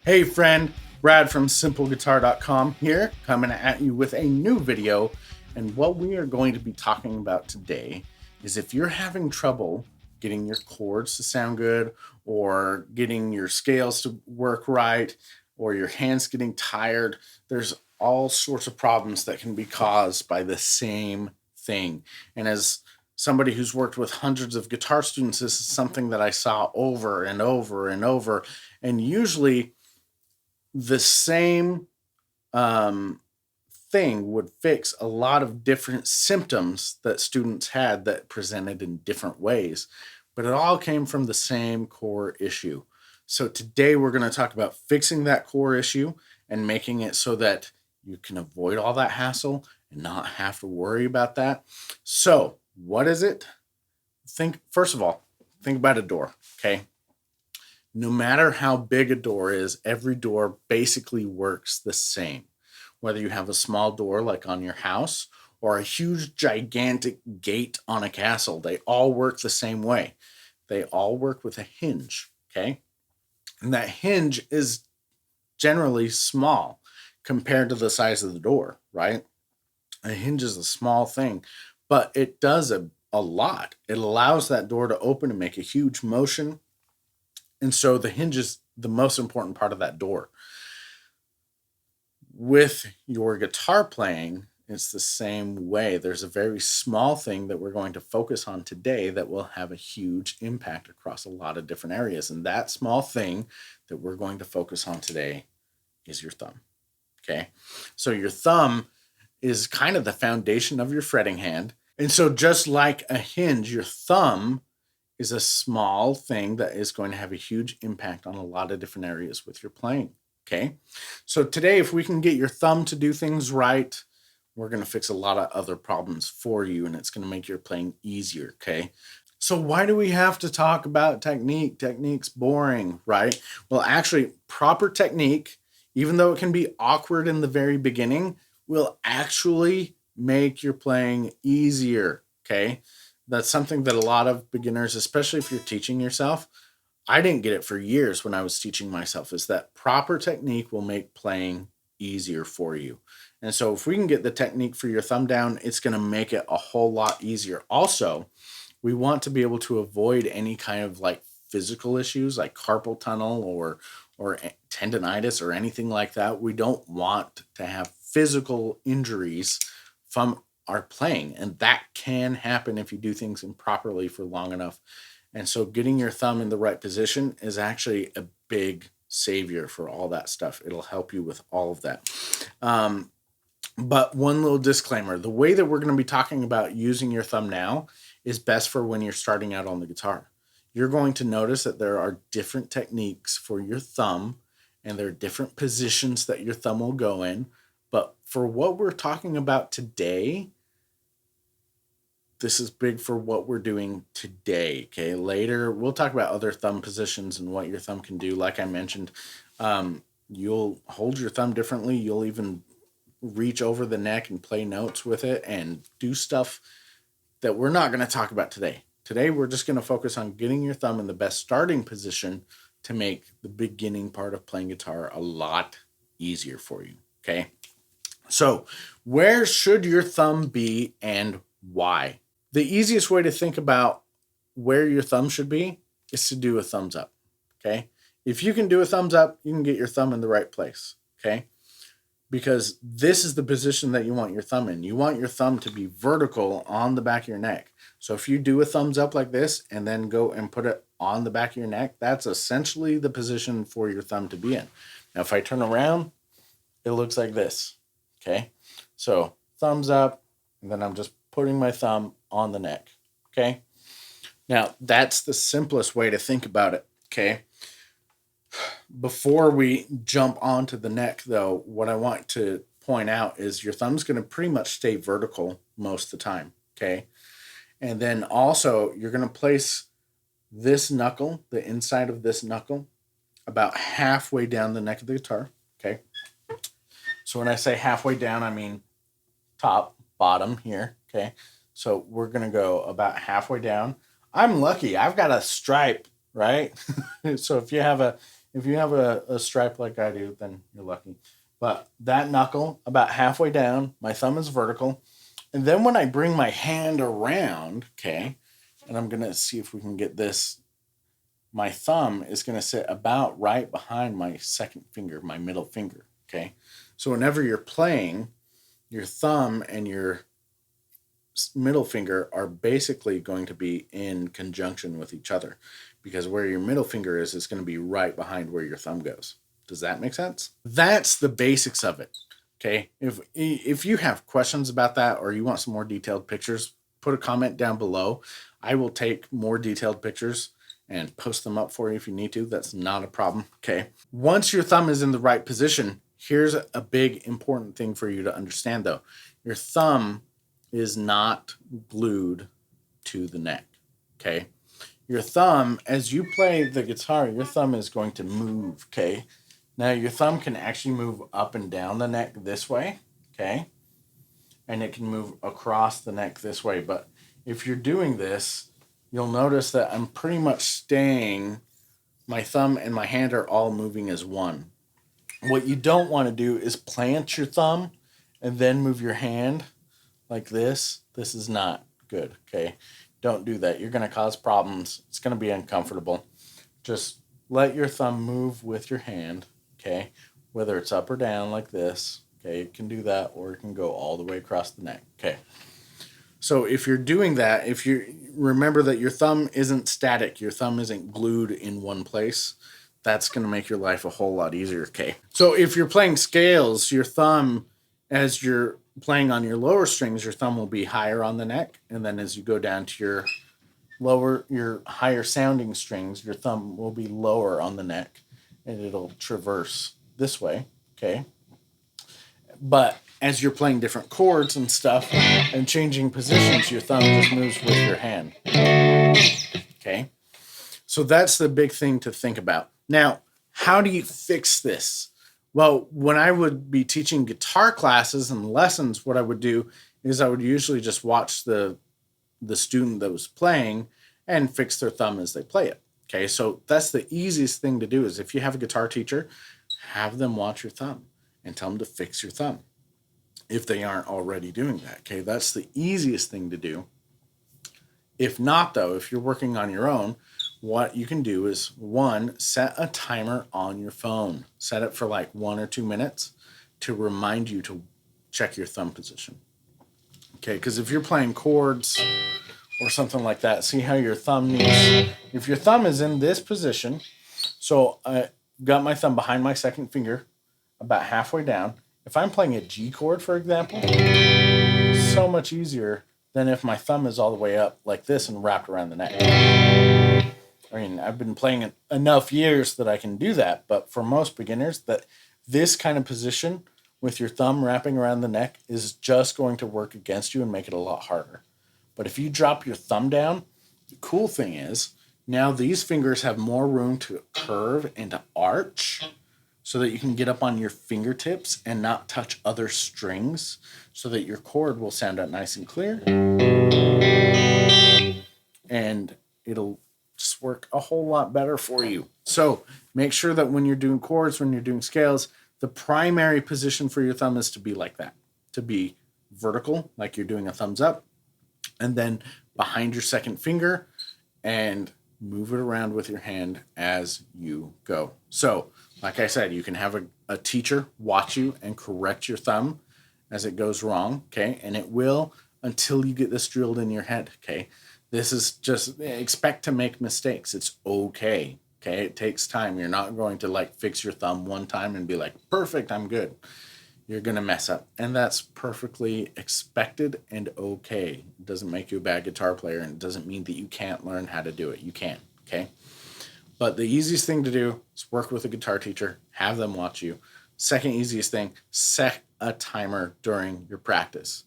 Hey friend, Brad from simpleguitar.com here, coming at you with a new video. And what we are going to be talking about today is if you're having trouble getting your chords to sound good, or getting your scales to work right, or your hands getting tired, there's all sorts of problems that can be caused by the same thing. And as somebody who's worked with hundreds of guitar students, this is something that I saw over and over and over. And usually the same um, thing would fix a lot of different symptoms that students had that presented in different ways, but it all came from the same core issue. So today we're going to talk about fixing that core issue and making it so that you can avoid all that hassle and not have to worry about that. So, what is it? First of all, think about a door, okay? No matter how big a door is, every door basically works the same. Whether you have a small door like on your house or a huge, gigantic gate on a castle, they all work the same way. They all work with a hinge, okay? And that hinge is generally small compared to the size of the door, right? A hinge is a small thing, but it does a lot. It allows that door to open and make a huge motion. And so the hinge is the most important part of that door. With your guitar playing, it's the same way. There's a very small thing that we're going to focus on today that will have a huge impact across a lot of different areas. And that small thing that we're going to focus on today is your thumb. Okay. So your thumb is kind of the foundation of your fretting hand. And so just like a hinge, your thumb is a small thing that is going to have a huge impact on a lot of different areas with your playing. Okay. So today, if we can get your thumb to do things right, we're going to fix a lot of other problems for you, and it's going to make your playing easier. Okay. So why do we have to talk about technique? Technique's boring, right? Well, actually, proper technique, even though it can be awkward in the very beginning, will actually make your playing easier. Okay. That's something that a lot of beginners, especially if you're teaching yourself, I didn't get it for years when I was teaching myself, is that proper technique will make playing easier for you. And so if we can get the technique for your thumb down, it's going to make it a whole lot easier. Also, we want to be able to avoid any kind of like physical issues like carpal tunnel or tendonitis or anything like that. We don't want to have physical injuries from our playing, and that can happen if you do things improperly for long enough. And so getting your thumb in the right position is actually a big savior for all that stuff. It'll help you with all of that. But one little disclaimer, the way that we're going to be talking about using your thumb now is best for when you're starting out on the guitar. You're going to notice that there are different techniques for your thumb, and there are different positions that your thumb will go in. But for what we're talking about today, this is big for what we're doing today. Okay. Later, we'll talk about other thumb positions and what your thumb can do. Like I mentioned, you'll hold your thumb differently. You'll even reach over the neck and play notes with it and do stuff that we're not going to talk about today. Today, we're just going to focus on getting your thumb in the best starting position to make the beginning part of playing guitar a lot easier for you. Okay. So, where should your thumb be and why? The easiest way to think about where your thumb should be is to do a thumbs up. Okay. If you can do a thumbs up, you can get your thumb in the right place. Okay. Because this is the position that you want your thumb in. You want your thumb to be vertical on the back of your neck. So if you do a thumbs up like this and then go and put it on the back of your neck, that's essentially the position for your thumb to be in. Now, if I turn around, it looks like this. Okay. So thumbs up, and then I'm just putting my thumb on the neck. Okay. Now, that's the simplest way to think about it. Okay. Before we jump onto the neck, though, what I want to point out is your thumb's going to pretty much stay vertical most of the time. Okay. And then also, you're going to place this knuckle, the inside of this knuckle, about halfway down the neck of the guitar. Okay. So when I say halfway down, I mean top, bottom here. Okay. So we're going to go about halfway down. I'm lucky. I've got a stripe, right? So if you have If you have a stripe like I do, then you're lucky. But that knuckle, about halfway down, my thumb is vertical. And then when I bring my hand around, okay, and I'm going to see if we can get this, my thumb is going to sit about right behind my second finger, my middle finger, okay? So whenever you're playing, your thumb and your middle finger are basically going to be in conjunction with each other because where your middle finger is going to be right behind where your thumb goes. Does that make sense? That's the basics of it. Okay. If you have questions about that or you want some more detailed pictures, put a comment down below. I will take more detailed pictures and post them up for you if you need to. That's not a problem. Okay. Once your thumb is in the right position, here's a big important thing for you to understand though. Your thumb is not glued to the neck. Okay. Your thumb, as you play the guitar, your thumb is going to move. Okay. Now your thumb can actually move up and down the neck this way. Okay. And it can move across the neck this way. But if you're doing this, you'll notice that I'm pretty much staying, my thumb and my hand are all moving as one. What you don't want to do is plant your thumb and then move your hand like this. This is not good, okay? Don't do that. You're going to cause problems. It's going to be uncomfortable. Just let your thumb move with your hand, okay? Whether it's up or down like this, okay? It can do that, or it can go all the way across the neck, okay? So if you're doing that, if you remember that your thumb isn't static, your thumb isn't glued in one place, that's going to make your life a whole lot easier, okay? So if you're playing scales, your thumb, as you're playing on your lower strings, your thumb will be higher on the neck. And then as you go down to your higher sounding strings, your thumb will be lower on the neck and it'll traverse this way, okay? But as you're playing different chords and stuff and changing positions, your thumb just moves with your hand, okay? So that's the big thing to think about. Now, how do you fix this? Well, when I would be teaching guitar classes and lessons, what I would do is I would usually just watch the student that was playing and fix their thumb as they play it. Okay, so that's the easiest thing to do is if you have a guitar teacher, have them watch your thumb and tell them to fix your thumb if they aren't already doing that. Okay, that's the easiest thing to do. If not, though, if you're working on your own, what you can do is, one, set a timer on your phone. Set it for like 1 or 2 minutes to remind you to check your thumb position. Okay, because if you're playing chords or something like that, see how your thumb needs, if your thumb is in this position, so I got my thumb behind my second finger about halfway down. If I'm playing a G chord, for example, so much easier than if my thumb is all the way up like this and wrapped around the neck. I mean, I've been playing enough years that I can do that, but for most beginners, that this kind of position with your thumb wrapping around the neck is just going to work against you and make it a lot harder. But if you drop your thumb down, the cool thing is now these fingers have more room to curve and to arch so that you can get up on your fingertips and not touch other strings so that your chord will sound out nice and clear. And it'll just work a whole lot better for you. So make sure that when you're doing chords, when you're doing scales, the primary position for your thumb is to be like that, to be vertical, like you're doing a thumbs up, and then behind your second finger and move it around with your hand as you go. So, like I said, you can have a teacher watch you and correct your thumb as it goes wrong, okay? And it will until you get this drilled in your head, okay? This is just, expect to make mistakes. It's okay, okay? It takes time. You're not going to like fix your thumb one time and be like, perfect, I'm good. You're going to mess up. And that's perfectly expected and okay. It doesn't make you a bad guitar player, and it doesn't mean that you can't learn how to do it. You can, okay? But the easiest thing to do is work with a guitar teacher, have them watch you. Second easiest thing, set a timer during your practice.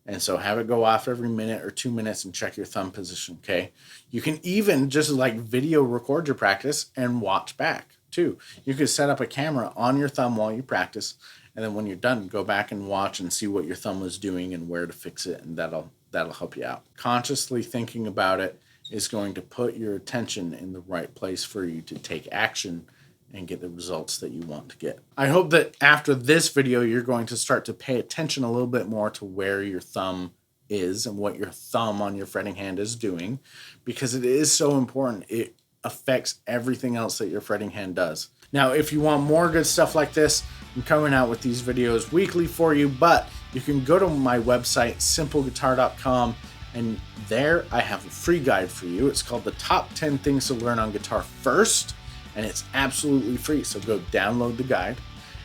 And so have it go off every minute or 2 minutes and check your thumb position, okay? You can even just like video record your practice and watch back too. You could set up a camera on your thumb while you practice, and then when you're done, go back and watch and see what your thumb was doing and where to fix it, and that'll help you out. Consciously thinking about it is going to put your attention in the right place for you to take action and get the results that you want to get. I hope that after this video, you're going to start to pay attention a little bit more to where your thumb is and what your thumb on your fretting hand is doing, because it is so important. It affects everything else that your fretting hand does. Now, if you want more good stuff like this, I'm coming out with these videos weekly for you, but you can go to my website, simpleguitar.com, and there I have a free guide for you. It's called the Top 10 Things to Learn on Guitar First, and it's absolutely free. So go download the guide,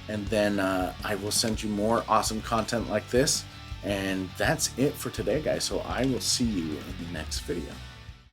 and then I will send you more awesome content like this. And that's it for today, guys. So I will see you in the next video.